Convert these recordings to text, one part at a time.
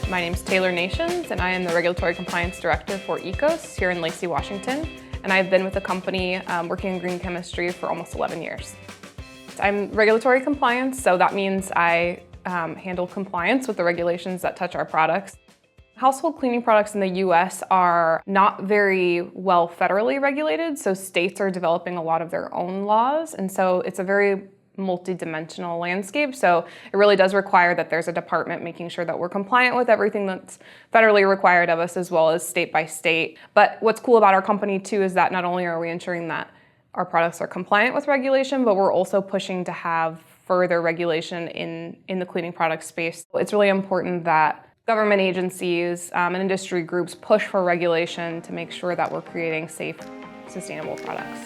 My name's Taylor Nations, and I am the Regulatory Compliance Director for ECOS here in Lacey, Washington. And I've been with the company working in green chemistry for almost 11 years. I'm regulatory compliance, so that means I handle compliance with the regulations that touch our products. Household cleaning products in the US are not very well federally regulated, so states are developing a lot of their own laws, and so it's a very multi-dimensional landscape. So it really does require that there's a department making sure that we're compliant with everything that's federally required of us, as well as state by state. But what's cool about our company too is that not only are we ensuring that our products are compliant with regulation, but we're also pushing to have further regulation in the cleaning product space. It's really important that government agencies and industry groups push for regulation to make sure that we're creating safe, sustainable products.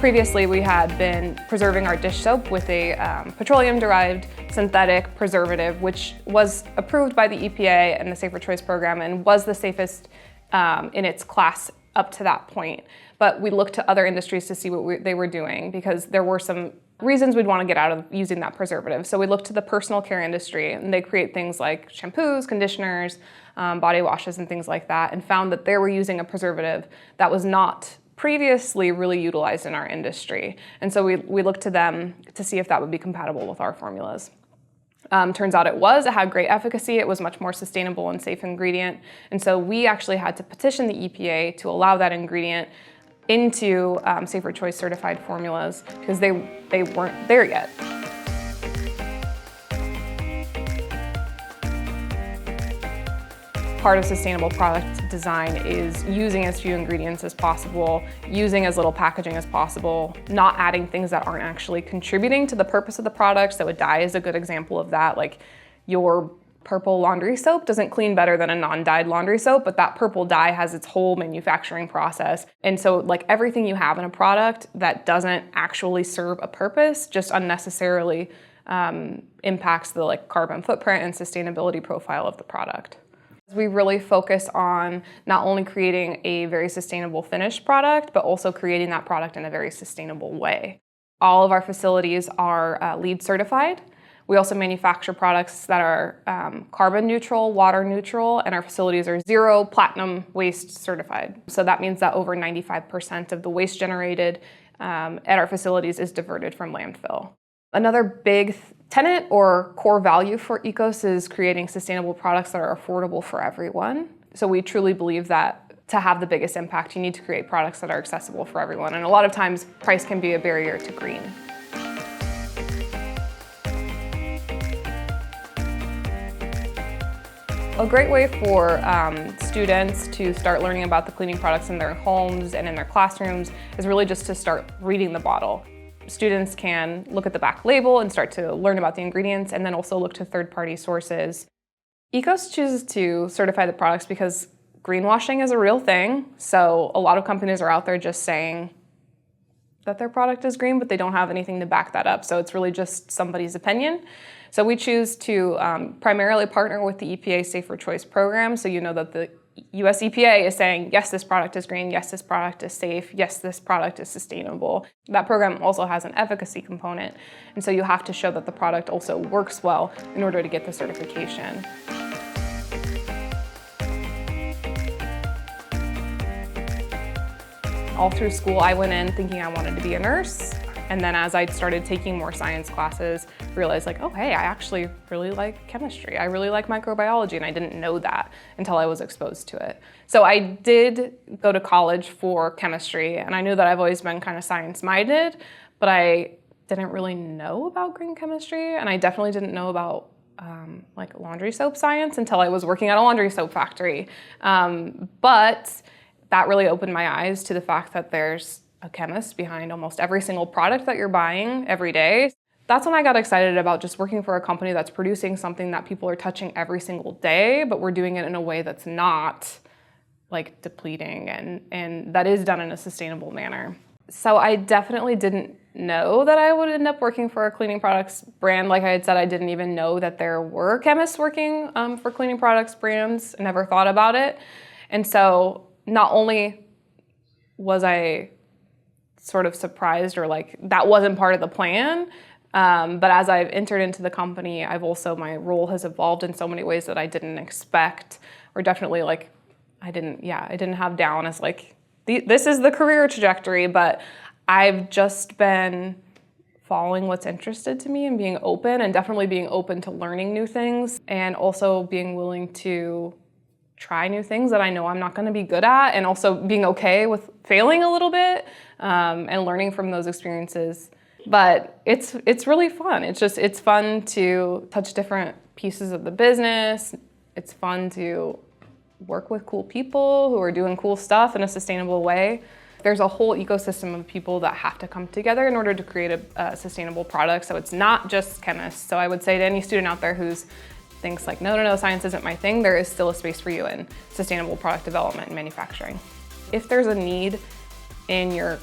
Previously, we had been preserving our dish soap with a petroleum-derived synthetic preservative, which was approved by the EPA and the Safer Choice program and was the safest in its class up to that point. But we looked to other industries to see what they were doing because there were some reasons we'd want to get out of using that preservative. So we looked to the personal care industry, and they create things like shampoos, conditioners, body washes, and things like that, and found that they were using a preservative that was not previously really utilized in our industry. And so we looked to them to see if that would be compatible with our formulas. Turns out it was. It had great efficacy. It was much more sustainable and safe ingredient. And so we actually had to petition the EPA to allow that ingredient into Safer Choice certified formulas because they weren't there yet. Part of sustainable product design is using as few ingredients as possible, using as little packaging as possible, not adding things that aren't actually contributing to the purpose of the product. So a dye is a good example of that. Like your purple laundry soap doesn't clean better than a non-dyed laundry soap, but that purple dye has its whole manufacturing process. And so like everything you have in a product that doesn't actually serve a purpose just unnecessarily impacts the carbon footprint and sustainability profile of the product. We really focus on not only creating a very sustainable finished product, but also creating that product in a very sustainable way. All of our facilities are LEED certified. We also manufacture products that are carbon neutral, water neutral, and our facilities are zero platinum waste certified. So that means that over 95% of the waste generated at our facilities is diverted from landfill. Another big tenet or core value for ECOS is creating sustainable products that are affordable for everyone. So we truly believe that to have the biggest impact, you need to create products that are accessible for everyone. And a lot of times, price can be a barrier to green. A great way for students to start learning about the cleaning products in their homes and in their classrooms is really just to start reading the bottle. Students can look at the back label and start to learn about the ingredients, and then also look to third-party sources. ECOS chooses to certify the products because greenwashing is a real thing. So a lot of companies are out there just saying that their product is green, but they don't have anything to back that up. So it's really just somebody's opinion. So we choose to primarily partner with the EPA Safer Choice program, so you know that the US EPA is saying, yes, this product is green, yes, this product is safe, yes, this product is sustainable. That program also has an efficacy component, and so you have to show that the product also works well in order to get the certification. All through school, I went in thinking I wanted to be a nurse. And then as I started taking more science classes, realized oh, hey, I actually really like chemistry. I really like microbiology, and I didn't know that until I was exposed to it. So I did go to college for chemistry, and I knew that I've always been kind of science-minded, but I didn't really know about green chemistry, and I definitely didn't know about laundry soap science until I was working at a laundry soap factory. But that really opened my eyes to the fact that there's a chemist behind almost every single product that you're buying every day. That's when I got excited about just working for a company that's producing something that people are touching every single day, but we're doing it in a way that's not depleting and that is done in a sustainable manner. So I definitely didn't know that I would end up working for a cleaning products brand. Like I had said, I didn't even know that there were chemists working for cleaning products brands. I never thought about it. And so not only was I sort of surprised, or like that wasn't part of the plan. But as I've entered into the company, my role has evolved in so many ways that I didn't expect, or definitely like I didn't have down as like, this is the career trajectory, but I've just been following what's interested to me and being open, and definitely being open to learning new things, and also being willing to try new things that I know I'm not going to be good at, and also being okay with failing a little bit, and learning from those experiences. But it's really fun. It's fun to touch different pieces of the business. It's fun to work with cool people who are doing cool stuff in a sustainable way. There's a whole ecosystem of people that have to come together in order to create a sustainable product. So it's not just chemists. So I would say to any student out there who's thinks like, no, science isn't my thing, there is still a space for you in sustainable product development and manufacturing. If there's a need in your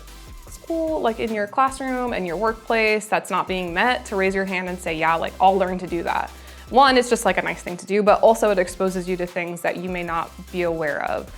school, like in your classroom and your workplace that's not being met, to raise your hand and say, yeah, like I'll learn to do that. One, it's just like a nice thing to do, but also it exposes you to things that you may not be aware of.